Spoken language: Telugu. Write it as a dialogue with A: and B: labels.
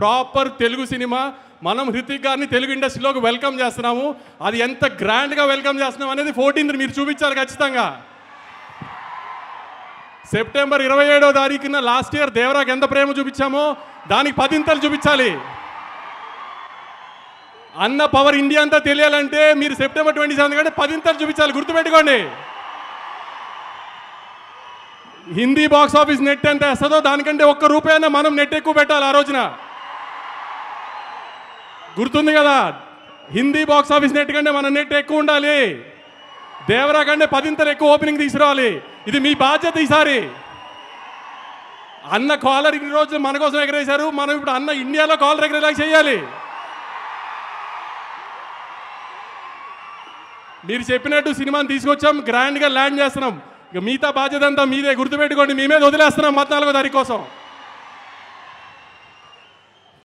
A: Proper Telugu cinema. మనం హృతిక్ గారిని తెలుగు ఇండస్ట్రీలోకి వెల్కమ్ చేస్తున్నాము. అది ఎంత గ్రాండ్గా వెల్కమ్ చేస్తున్నాం అనేది 14th మీరు చూపించాలి ఖచ్చితంగా. సెప్టెంబర్ 27వ తారీఖున లాస్ట్ ఇయర్ దేవరాకి ఎంత ప్రేమ చూపించామో దానికి 10 చూపించాలి. అన్న పవర్ ఇండియా అంతా తెలియాలంటే మీరు సెప్టెంబర్ 27 కంటే 10 చూపించాలి, గుర్తుపెట్టుకోండి. హిందీ బాక్స్ ఆఫీస్ నెట్ ఎంత వేస్తుందో దానికంటే ₹1 మనం నెట్ ఎక్కువ పెట్టాలి ఆ రోజున. గుర్తుంది కదా, హిందీ బాక్స్ ఆఫీస్ నెట్ కంటే మన నెట్ ఎక్కువ ఉండాలి. దేవరా కంటే 10 ఎక్కువ ఓపెనింగ్ తీసుకురావాలి. ఇది మీ బాధ్యత ఈసారి. అన్న కాలర్ ఇన్ని రోజులు మన కోసం ఎగరేశారు, మనం ఇప్పుడు అన్న ఇండియాలో కాలర్ ఎగరేలా చేయాలి. మీరు చెప్పినట్టు సినిమాని తీసుకొచ్చాం, గ్రాండ్గా ల్యాండ్ చేస్తున్నాం. ఇక మిగతా బాధ్యత అంతా మీదే, గుర్తుపెట్టుకోండి. మీ మీద వదిలేస్తున్నాం 14వ తారీఖు కోసం.